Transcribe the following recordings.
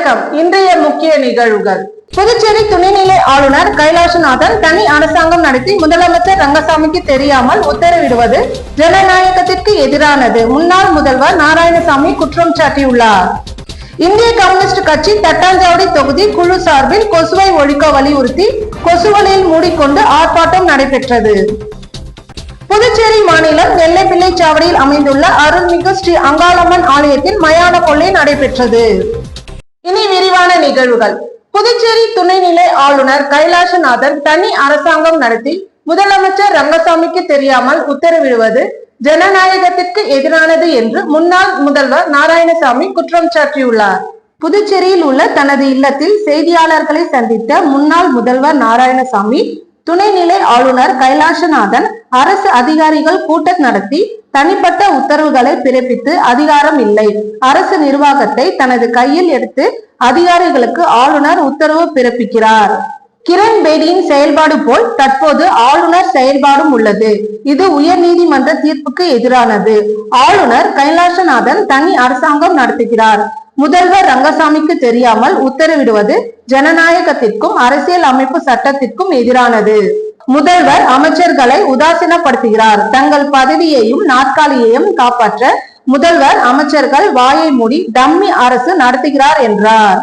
வணக்கம். இன்றைய முக்கிய நிகழ்வுகள். புதுச்சேரி துணைநிலை ஆளுநர் கைலாசநாதன் தனி அரசாங்கம் நடத்தி முதலமைச்சர் ரங்கசாமிக்கு தெரியாமல் உத்தரவிடுவது ஜனநாயகத்திற்கு எதிரானது. முன்னாள் முதல்வர் நாராயணசாமி குற்றம் சாட்டியுள்ளார். இந்திய கம்யூனிஸ்ட் கட்சி தட்டாஞ்சாவடி தொகுதி குழு சார்பில் கொசுவை ஒழிக்க வலியுறுத்தி கொசுவலையில் மூடிக்கொண்டு ஆர்ப்பாட்டம் நடைபெற்றது. புதுச்சேரி மாநிலம் நெல்லைப்பிள்ளைச்சாவடியில் அமைந்துள்ள அருள்மிகு ஸ்ரீ அங்காளம்மன் ஆலயத்தில் மயான கொள்ளை நடைபெற்றது. இனி விரிவான நிகழ்வுகள். புதுச்சேரி துணைநிலை ஆளுநர் கைலாசநாதன் தனி அரசாங்கம் நடத்தி முதலமைச்சர் ரங்கசாமிக்கு தெரியாமல் உத்தரவிடுவது ஜனநாயகத்திற்கு எதிரானது என்று முன்னாள் முதல்வர் நாராயணசாமி குற்றம் சாட்டியுள்ளார். புதுச்சேரியில் உள்ள தனது இல்லத்தில் செய்தியாளர்களை சந்தித்த முன்னாள் முதல்வர் நாராயணசாமி, துணைநிலை ஆளுநர் கைலாசநாதன் அரசு அதிகாரிகள் கூட்டம் நடத்தி தனிப்பட்ட உத்தரவுகளை பிறப்பித்து அதிகாரம் இல்லை, அரசு நிர்வாகத்தை தனது கையில் எடுத்து அதிகாரிகளுக்கு ஆளுநர் உத்தரவு பிறப்பிக்கிறார். கிரண் பேடியின் செயல்பாடு போல் தற்போது ஆளுநர் செயல்பாடும் உள்ளது. இது உயர் நீதிமன்ற தீர்ப்புக்கு எதிரானது. ஆளுநர் கைலாசநாதன் தனி அரசாங்கம் நடத்துகிறார். முதல்வர் ரங்கசாமிக்கு தெரியாமல் உத்தரவிடுவது ஜனநாயகத்திற்கும் அரசியல் அமைப்பு சட்டத்திற்கும் எதிரானது. முதல்வர் அமைச்சர்களை உதாசீனப்படுத்துகிறார். தங்கள் பதவியையும் நாற்காலியையும் காப்பாற்ற முதல்வர் அமைச்சர்கள் வாயை மூடி டம்மி அரசு நடத்துகிறார் என்றார்.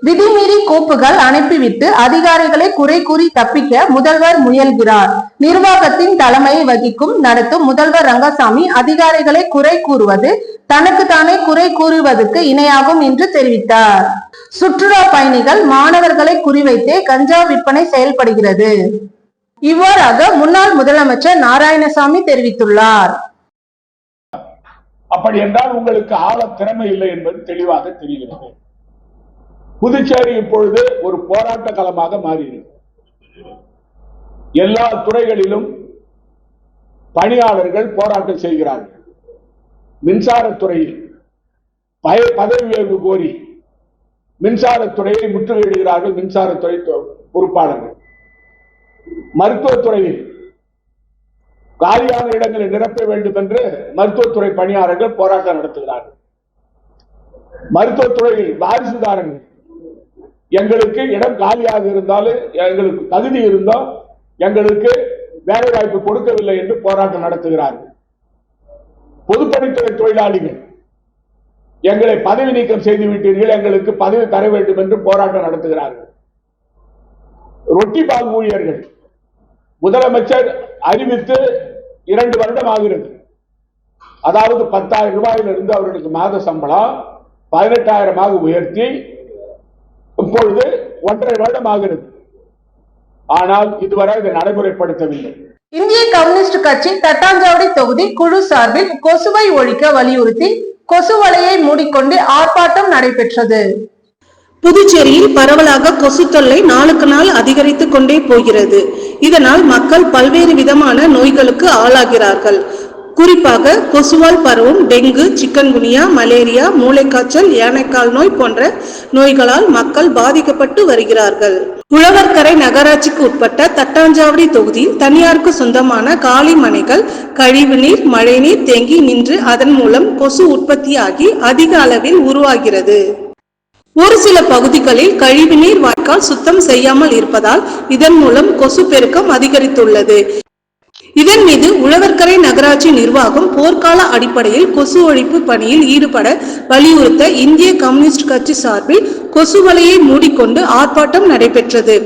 விதிமீறி கோப்புகள் அனுப்பிவிட்டு அதிகாரிகளை குறை கூறி தப்பிக்க முதல்வர் முயல்கிறார். நிர்வாகத்தின் தலைமையை வகிக்கும் நடத்தும் முதல்வர் ரங்கசாமி அதிகாரிகளை குறை கூறுவது தனக்கு தானே குறை கூறுவதற்கு இணையாகும் என்று தெரிவித்தார். சுற்றுலா பயணிகள், மாணவர்களை குறிவைத்தே கஞ்சா விற்பனை செயல்படுகிறது. இவ்வாறாக முன்னாள் முதலமைச்சர் நாராயணசாமி தெரிவித்துள்ளார். அப்படி என்றால் உங்களுக்கு ஆள திறமை இல்லை என்பது தெளிவாக தெரிகிறது. புதுச்சேரி இப்பொழுது ஒரு போராட்ட களமாக மாறியிருக்கிறது. எல்லா துறைகளிலும் பணியாளர்கள் போராட்டம் செய்கிறார்கள். மின்சாரத்துறையில் பதவி உயர்வு கோரி மின்சாரத்துறையை முற்றுகையிடுகிறார்கள் மின்சாரத்துறை பொறுப்பாளர்கள். மருத்துவத்துறையில் காலியான இடங்களை நிரப்ப வேண்டும் என்று மருத்துவத்துறை பணியாளர்கள் போராட்டம் நடத்துகிறார்கள். மருத்துவத்துறையில் வாரிசுதாரர்கள் எங்களுக்கு இடம் காலியாக இருந்தாலும், எங்களுக்கு தகுதி இருந்தோம், எங்களுக்கு வேலை வாய்ப்பு கொடுக்கவில்லை என்று போராட்டம் நடத்துகிறார்கள். பொதுப்பணித்துறை தொழிலாளிகள் எங்களை பதவி நீக்கம் செய்து விட்டீர்கள், எங்களுக்கு பதவி தர வேண்டும் என்று போராட்டம் நடத்துகிறார்கள். ரொட்டி பால் ஊழியர்கள் முதலமைச்சர் அறிவித்து 2 வருடம் ஆகிறது. அதாவது 10,000 ரூபாயிலிருந்து அவர்களுக்கு மாத சம்பளம் 18,000 உயர்த்தி இப்பொழுது 1.5 வருடம் ஆகிறது. ஆனால் இதுவரை இதை நடைமுறைப்படுத்தவில்லை. இந்திய கம்யூனிஸ்ட் கட்சி தட்டாஞ்சாவடி தொகுதி குழு சார்பில் கொசுவை ஒழிக்க வலியுறுத்தி கொசுவலையை மூடிக்கொண்டு ஆர்ப்பாட்டம் நடைபெற்றது. புதுச்சேரியில் பரவலாக கொசு தொல்லை நாளுக்கு நாள் அதிகரித்துக் கொண்டே போகிறது. இதனால் மக்கள் பல்வேறு விதமான நோய்களுக்கு ஆளாகிறார்கள். குறிப்பாக கொசுவால் பரவும் டெங்கு, சிக்கன்குனியா, மலேரியா, மூளைக்காய்ச்சல், யானைக்கால் நோய் போன்ற நோய்களால் மக்கள் பாதிக்கப்பட்டு வருகிறார்கள். உழவர்கரை நகராட்சிக்கு உட்பட்ட தட்டாஞ்சாவடி தொகுதியில் தனியாருக்கு சொந்தமான காலி மனைகள் கழிவுநீர், மழைநீர் தேங்கி நின்று அதன் மூலம் கொசு உற்பத்தியாகி அதிக அளவில் உருவாகிறது. ஒரு சில பகுதிகளில் கழிவுநீர் வாய்க்கால் சுத்தம் செய்யாமல் இருப்பதால் இதன் மூலம் கொசு பெருக்கம் அதிகரித்துள்ளது. இதன் மீது உழவர்கரை நகராட்சி நிர்வாகம் போர்க்கால அடிப்படையில் கொசு ஒழிப்பு பணியில் ஈடுபட வலியுறுத்த இந்திய கம்யூனிஸ்ட் கட்சி சார்பில் கொசு வலையை மூடிக்கொண்டு ஆர்ப்பாட்டம் நடைபெற்றது.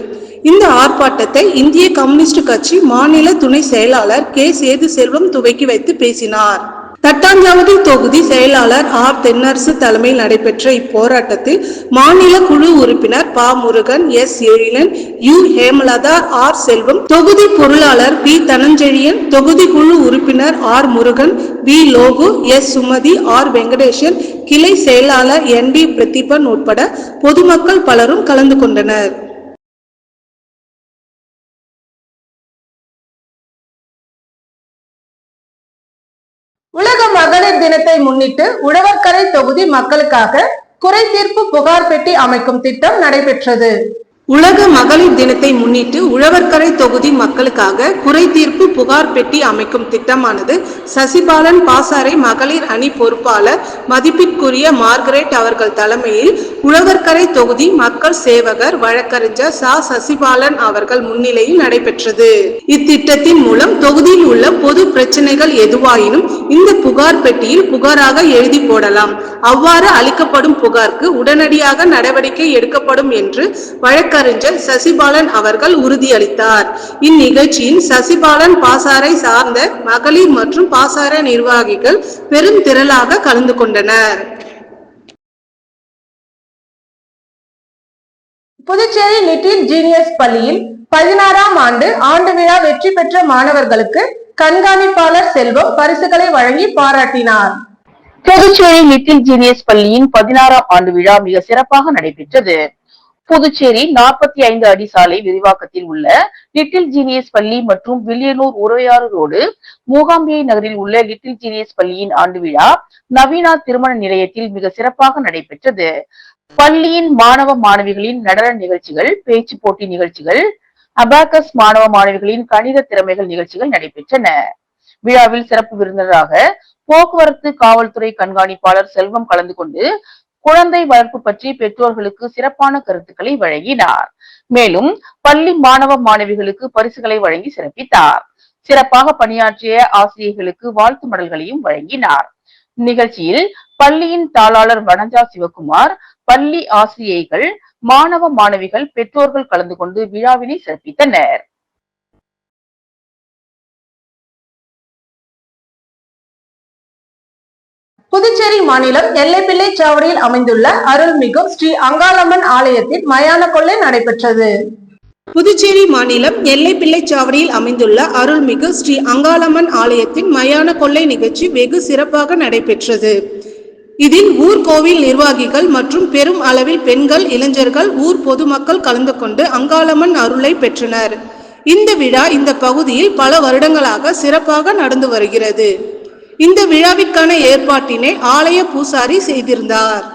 இந்த ஆர்ப்பாட்டத்தை இந்திய கம்யூனிஸ்ட் கட்சி மாநில துணை செயலாளர் கே. சேது செல்வம் துவக்கி வைத்து பேசினார். தட்டாஞ்சாவடி தொகுதி செயலாளர் ஆர். தென்னரசு தலைமையில் நடைபெற்ற இப்போராட்டத்தில் மாநில குழு உறுப்பினர் ப. Murugan, S. Ezhilan, U. Hemalatha, R. Selvam, தொகுதி பொருளாளர் பி. தனஞ்செழியன், தொகுதி குழு உறுப்பினர் R. Murugan, V. Logu, S. Sumathi, R. Venkatesan, கிளை செயலாளர் என். டி. பிரதீபன் உட்பட பொதுமக்கள் பலரும் கலந்து கொண்டனர். உலக மகளிர் தினத்தை முன்னிட்டு உழவர்கரை தொகுதி மக்களுக்காக குறை தீர்ப்பு புகார் பெட்டி அமைக்கும் திட்டம் நடைபெற்றது. உலக மகளிர் தினத்தை முன்னிட்டு உழவர்கரை தொகுதி மக்களுக்காக குறை தீர்ப்பு புகார் பெட்டி அமைக்கும் திட்டமானது சசிபாலன் பாசாறை மகளிர் அணி பொறுப்பாளர் மதிப்பிற்குரிய மார்கரெட் அவர்கள் தலைமையில் உழவர்கரை தொகுதி மக்கள் சேவகர் வழக்கறிஞர் சசிபாலன் அவர்கள் முன்னிலையில் நடைபெற்றது. இத்திட்டத்தின் மூலம் தொகுதியில் உள்ள பொது பிரச்சனைகள் எதுவாயினும் இந்த புகார் பெட்டியில் புகாராக எழுதி போடலாம். அவ்வாறு அளிக்கப்படும் புகாருக்கு உடனடியாக நடவடிக்கை எடுக்கப்படும் என்று வழக்கறிஞர் சசிபாலன் அவர்கள் உறுதியளித்தார். இந்நிகழ்ச்சியில் சசிபாலன் பாசாரை சார்ந்த மகளிர் மற்றும் பாசார நிர்வாகிகள் பெரும் திரளாக கலந்து கொண்டனர். புதுச்சேரி லிட்டில் ஜீனியஸ் பள்ளியில் 16ஆம் ஆண்டு விழா வெற்றி பெற்ற மாணவர்களுக்கு கண்காணிப்பாளர் செல்வம் பரிசுகளை வழங்கி பாராட்டினார். புதுச்சேரி லிட்டில் ஜீனியஸ் பள்ளியின் 16ஆம் ஆண்டு விழா மிக சிறப்பாக நடைபெற்றது. புதுச்சேரி 45 அடி சாலை விரிவாக்கத்தில் உள்ள லிட்டில் ஜீனியஸ் பள்ளி மற்றும் வில்லியனூர் உறையாறு ரோடு மூகாம்பிகை நகரில் உள்ள லிட்டில் ஜீனியஸ் பள்ளியின் ஆண்டு விழா நவீனா திருமண நிலையத்தில் மிக சிறப்பாக நடைபெற்றது. பள்ளியின் மாணவ மாணவிகளின் நடன நிகழ்ச்சிகள், பேச்சு போட்டி நிகழ்ச்சிகள், அபாக்கஸ் மாணவ மாணவிகளின் கணித திறமைகள் நிகழ்ச்சிகள் நடைபெற்றன. விழாவில் சிறப்பு விருந்தினராக போக்குவரத்து காவல்துறை கண்காணிப்பாளர் செல்வம் கலந்து கொண்டு குழந்தை வளர்ப்பு பற்றி பெற்றோர்களுக்கு சிறப்பான கருத்துக்களை வழங்கினார். மேலும் பள்ளி மாணவ மாணவிகளுக்கு பரிசுகளை வழங்கி சிறப்பித்தார். சிறப்பாக பணியாற்றிய ஆசிரியர்களுக்கு வாழ்த்து மடல்களையும் வழங்கினார். நிகழ்ச்சியில் பள்ளியின் தாளாளர் வனஜா சிவகுமார், பள்ளி ஆசிரியைகள், மாணவ மாணவிகள், பெற்றோர்கள் கலந்து கொண்டு விழாவினை சிறப்பித்தனர். புதுச்சேரி மாநிலம் எல்லைப்பிள்ளை சாவடியில் அமைந்துள்ள அருள்மிகு ஸ்ரீ அங்காளம்மன் ஆலயத்தில் மயான கொள்ளை நடைபெற்றது. புதுச்சேரி மாநிலம் எல்லைப்பிள்ளை சாவடியில் அமைந்துள்ள அருள்மிகு ஸ்ரீ அங்காளம்மன் ஆலயத்தின் மயான கொள்ளை நிகழ்ச்சி வெகு சிறப்பாக நடைபெற்றது. இதில் ஊர் கோவில் நிர்வாகிகள் மற்றும் பெரும் அளவில் பெண்கள், இளைஞர்கள், ஊர் பொதுமக்கள் கலந்து கொண்டு அங்காளம்மன் அருளை பெற்றனர். இந்த விழா இந்த பகுதியில் பல வருடங்களாக சிறப்பாக நடந்து வருகிறது. இந்த விழாவிற்கான ஏற்பாட்டினை ஆலய பூசாரி செய்திருந்தார்.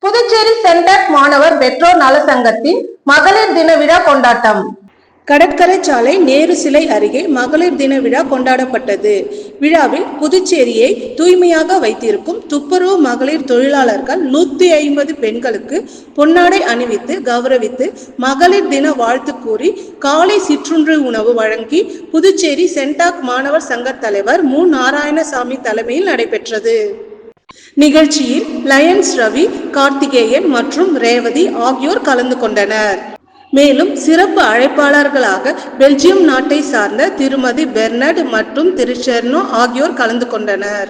புதுச்சேரி சென்டாக் மாணவர் பெற்றோர் நல சங்கத்தின் மகளிர் தின விழா கொண்டாட்டம். கடற்கரை சாலை நேரு சிலை அருகே மகளிர் தின விழா கொண்டாடப்பட்டது. விழாவில் புதுச்சேரியை தூய்மையாக வைத்திருக்கும் துப்புரவு மகளிர் தொழிலாளர்கள் 150 பெண்களுக்கு பொன்னாடை அணிவித்து கௌரவித்து மகளிர் தின வாழ்த்து கூறி காலை சிற்றுண்டி உணவு வழங்கி புதுச்சேரி சென்டாக் மாணவர் சங்க தலைவர் மு. நாராயணசாமி தலைமையில் நடைபெற்றது. நிகழ்ச்சியில் லயன்ஸ் ரவி, கார்த்திகேயன் மற்றும் ரேவதி ஆகியோர் கலந்து கொண்டனர். மேலும் சிறப்பு அழைப்பாளர்களாக பெல்ஜியம் நாட்டை சார்ந்த திருமதி பெர்னட் மற்றும் திரு ஷெர்னோ ஆகியோர் கலந்து கொண்டனர்.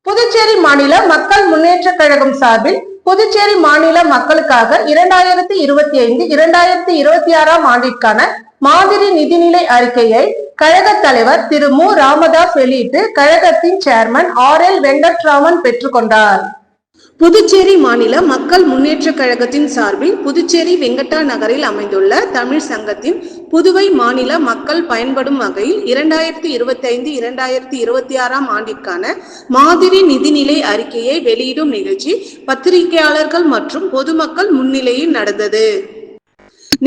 புதுச்சேரி மாநில மக்கள் முன்னேற்ற கழகம் சார்பில் புதுச்சேரி மாநில மக்களுக்காக 2025-2026 ஆண்டிற்கான மாதிரி நிதிநிலை அறிக்கையை கழக தலைவர் திரு மு. ராமதாஸ் வெளியிட்டு கழகத்தின் சேர்மன் RL வெங்கட்ராமன் பெற்றுக்கொண்டார். புதுச்சேரி மாநில மக்கள் முன்னேற்ற கழகத்தின் சார்பில் புதுச்சேரி வெங்கட்டா நகரில் அமைந்துள்ள தமிழ் சங்கத்தின் புதுவை மாநில மக்கள் பயன்படும் வகையில் 2025-2026 ஆண்டிற்கான மாதிரி நிதிநிலை அறிக்கையை வெளியிடும் நிகழ்ச்சி பத்திரிகையாளர்கள் மற்றும் பொதுமக்கள் முன்னிலையில் நடந்தது.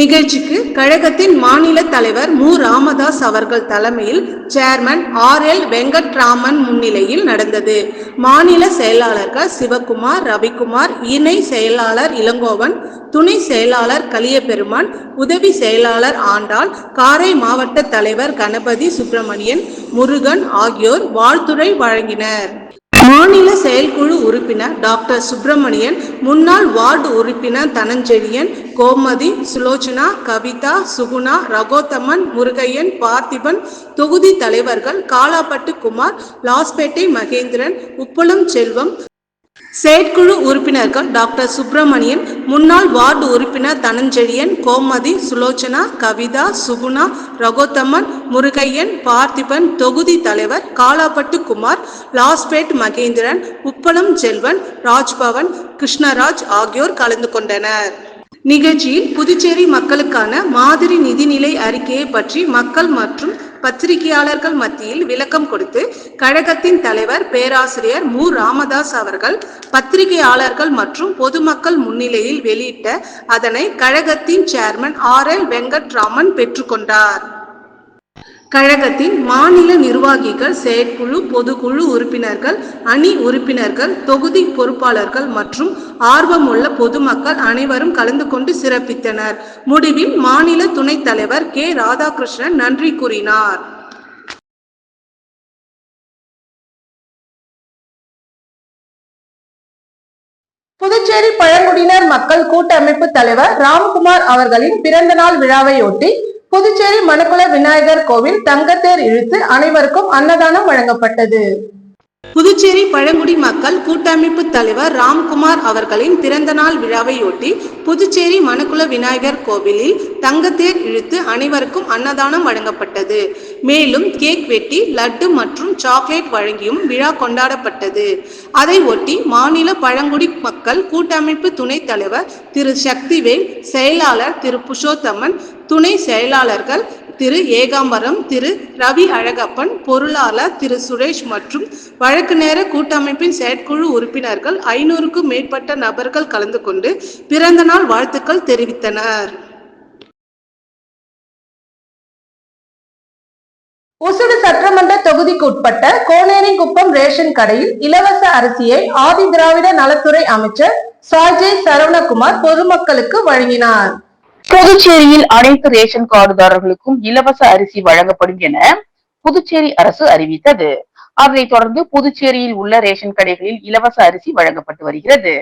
நிகழ்ச்சிக்கு கழகத்தின் மாநில தலைவர் மு. ராமதாஸ் அவர்கள் தலைமையில் சேர்மன் RL வெங்கட்ராமன் முன்னிலையில் நடந்தது. மாநில செயலாளர்கள் சிவகுமார், ரவிக்குமார், இணை செயலாளர் இளங்கோவன், துணை செயலாளர் கலியபெருமான், உதவி செயலாளர் ஆண்டாள், காரை மாவட்ட தலைவர் கணபதி சுப்பிரமணியன், முருகன் ஆகியோர் வாழ்த்துரை வழங்கினர். மாநில செயற்குழு உறுப்பினர் டாக்டர் சுப்பிரமணியன், முன்னாள் வார்டு உறுப்பினர் தனஞ்செழியன், கோமதி, சுலோச்சனா, கவிதா, சுகுணா, ரகோத்தமன், முருகையன், பார்த்திபன், தொகுதி தலைவர்கள் காலாப்பட்டு குமார், லாஸ்பேட்டை மகேந்திரன், உப்பளம் செல்வம், செயற்குழு உறுப்பினர்கள் டாக்டர் சுப்பிரமணியன், முன்னாள் வார்டு உறுப்பினர் தனஞ்செழியன், கோமதி, சுலோச்சனா, கவிதா, சுகுணா, ரகோத்தமன், முருகையன், பார்த்திபன், தொகுதி தலைவர் காலாப்பட்டு குமார், லாஸ்பேட் மகேந்திரன், உப்பளம் செல்வன், ராஜ்பவன், கிருஷ்ணராஜ் ஆகியோர் கலந்து கொண்டனர். நிகழ்ச்சியில் புதுச்சேரி மக்களுக்கான மாதிரி நிதிநிலை அறிக்கையை பற்றி மக்கள் மற்றும் பத்திரிகையாளர்கள் மத்தியில் விளக்கம் கொடுத்து கழகத்தின் தலைவர் பேராசிரியர் மு. ராமதாஸ் அவர்கள் பத்திரிகையாளர்கள் மற்றும் பொதுமக்கள் முன்னிலையில் வெளியிட்ட அதனை கழகத்தின் சேர்மன் R.L. வெங்கட்ராமன் பெற்றுக்கொண்டார். கழகத்தின் மாநில நிர்வாகிகள், செயற்குழு, பொதுக்குழு உறுப்பினர்கள், அணி உறுப்பினர்கள், தொகுதி பொறுப்பாளர்கள் மற்றும் ஆர்வமுள்ள பொதுமக்கள் அனைவரும் கலந்து கொண்டு சிறப்பித்தனர். முடிவில் மாநில துணைத் தலைவர் கே. ராதாகிருஷ்ணன் நன்றி கூறினார். புதுச்சேரி பழங்குடியினர் மக்கள் கூட்டமைப்பு தலைவர் ராம்குமார் அவர்களின் பிறந்த நாள் விழாவையொட்டி புதுச்சேரி மணக்குள விநாயகர் கோவில் தங்கத்தேர் இழுத்து அனைவருக்கும் அன்னதானம் வழங்கப்பட்டது. புதுச்சேரி பழங்குடி மக்கள் கூட்டமைப்பு தலைவர் ராம்குமார் அவர்களின் பிறந்த நாள் விழாவையொட்டி புதுச்சேரி மணக்குள விநாயகர் கோவிலில் தங்கத்தேர் இழுத்து அனைவருக்கும் அன்னதானம் வழங்கப்பட்டது. மேலும் கேக் வெட்டி, லட்டு மற்றும் சாக்லேட் வழங்கியும் விழா கொண்டாடப்பட்டது. அதை ஒட்டி மாநில பழங்குடி மக்கள் கூட்டமைப்பு துணைத் தலைவர் திரு சக்திவேல், செயலாளர் திரு புருஷோத்தமன், துணை செயலாளர்கள் திரு ஏகாம்பரம், திரு ரவி அழகப்பன், பொருளாளர் திரு சுரேஷ் மற்றும் வழக்கு நேர கூட்டமைப்பின் செயற்குழு உறுப்பினர்கள் 500க்கும் மேற்பட்ட நபர்கள் கலந்து கொண்டு பிறந்த நாள் வாழ்த்துக்கள் தெரிவித்தனர். உசுடு சட்டமன்ற தொகுதிக்கு உட்பட்ட கோனேரிக்குப்பம் ரேஷன் கடையில் இலவச அரிசியை ஆதி திராவிட நலத்துறை அமைச்சர் சாய்ஜே சரவணகுமார் பொதுமக்களுக்கு வழங்கினார். புதுச்சேரியில் அனைத்து ரேஷன் கார்டுதாரர்களுக்கும் இலவச அரிசி வழங்கப்படும் என புதுச்சேரி அரசு அறிவித்தது. அதனைத் தொடர்ந்து புதுச்சேரியில் உள்ள ரேஷன் கடைகளில் இலவச அரிசி வழங்கப்பட்டு வருகிறது.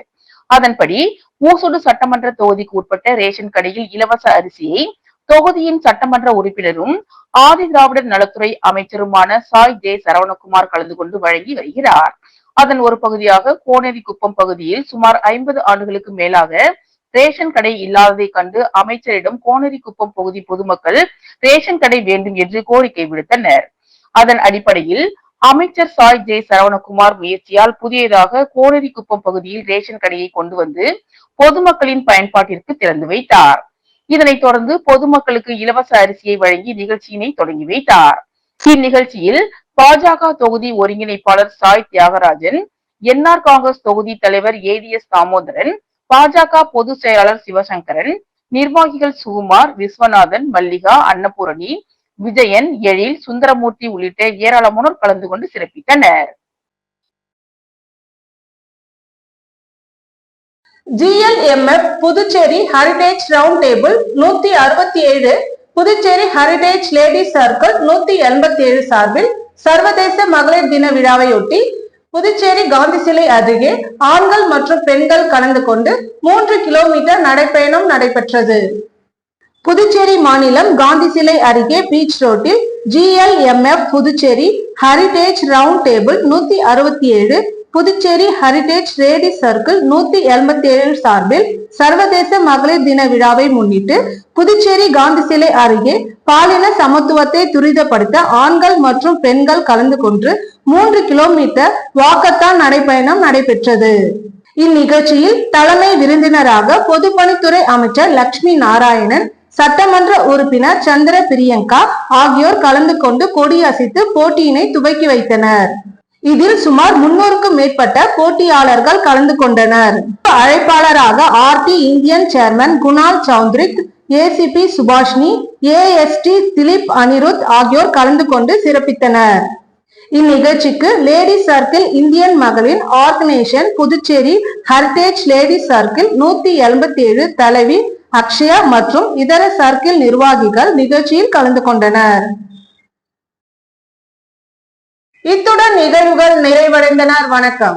அதன்படி ஊசுடு சட்டமன்ற தொகுதிக்கு உட்பட்ட ரேஷன் கடையில் இலவச அரிசியை தொகுதியின் சட்டமன்ற உறுப்பினரும் ஆதி திராவிடர் நலத்துறை அமைச்சருமான சாய் ஜே சரவணகுமார் கலந்து கொண்டு வழங்கி வருகிறார். அதன் ஒரு பகுதியாக கோனேரிக்குப்பம் பகுதியில் சுமார் 50 ஆண்டுகளுக்கு மேலாக ரேஷன் கடை இல்லாததை கண்டு அமைச்சரிடம் கோனேரிக்குப்பம் பகுதி பொதுமக்கள் ரேஷன் கடை வேண்டும் என்று கோரிக்கை விடுத்தனர். அதன் அடிப்படையில் அமைச்சர் சாய் ஜே சரவணகுமார் முயற்சியால் புதியதாக கோனேரிக்குப்பம் பகுதியில் ரேஷன் கடையை கொண்டு வந்து பொதுமக்களின் பயன்பாட்டிற்கு திறந்து வைத்தார். இதனைத் தொடர்ந்து பொதுமக்களுக்கு இலவச அரிசியை வழங்கி நிகழ்ச்சியினை தொடங்கி வைத்தார். இந்நிகழ்ச்சியில் பாஜக தொகுதி ஒருங்கிணைப்பாளர் சாய் தியாகராஜன், என்ஆர் காங்கிரஸ் தொகுதி தலைவர் ADS தாமோதரன், பாஜக பொதுச் செயலாளர் சிவசங்கரன், நிர்வாகிகள் சுகுமார், விஸ்வநாதன், மல்லிகா, அன்னபூரணி, விஜயன், எழில், சுந்தரமூர்த்தி உள்ளிட்ட ஏராளமானோர் கலந்து கொண்டு சிறப்பித்தனர். GLMF Puducherry heritage round table 167, Puducherry heritage ladies circle 187 சார்பில் சர்வதேச மகளிர் தின விழாவையொட்டி புதுச்சேரி காந்தி சிலை அருகே ஆண்கள் மற்றும் பெண்கள் கலந்து கொண்டு 3 கிலோமீட்டர் நடைப்பயணம் நடைபெற்றது. புதுச்சேரி மாநிலம் காந்தி சிலை அருகே பீச் ரோட்டில் GLMF Puducherry heritage round table 167, Puducherry heritage ladies circle 187 சார்பில் சர்வதேச மகளிர் தின விழாவை முன்னிட்டு புதுச்சேரி காந்தி சிலை அருகே பாலின சமத்துவத்தை துரிதப்படுத்த ஆண்கள் மற்றும் பெண்கள் கலந்து கொண்டு 3 கிலோமீட்டர் வாக்கத்தான் நடைபயணம் நடைபெற்றது. இந்நிகழ்ச்சியில் தலைமை விருந்தினராக பொதுப்பணித்துறை அமைச்சர் லட்சுமி நாராயணன், சட்டமன்ற உறுப்பினர் சந்திர பிரியங்கா ஆகியோர் கலந்து கொண்டு கொடியசைத்து போட்டியினை துவக்கி வைத்தனர். இதில் சுமார் 300க்கும் மேற்பட்ட போட்டியாளர்கள் கலந்து கொண்டனர். அழைப்பாளராக RT இந்தியன் சேர்மன் குணால் சௌத்ரிக், ACP சுபாஷினி, AST திலீப் அனிருத் ஆகியோர் கலந்து கொண்டு சிறப்பித்தனர். இந்நிகழ்ச்சிக்கு லேடிஸ் சர்க்கிள் இந்தியன் மகளிர் organisation Puducherry heritage ladies circle 187 தலைவி அக்ஷயா மற்றும் இதர சர்க்கிள் நிர்வாகிகள் நிகழ்ச்சியில் கலந்து கொண்டனர். இத்துடன் நிகழ்வுகள் நிறைவடைந்தன. வணக்கம்.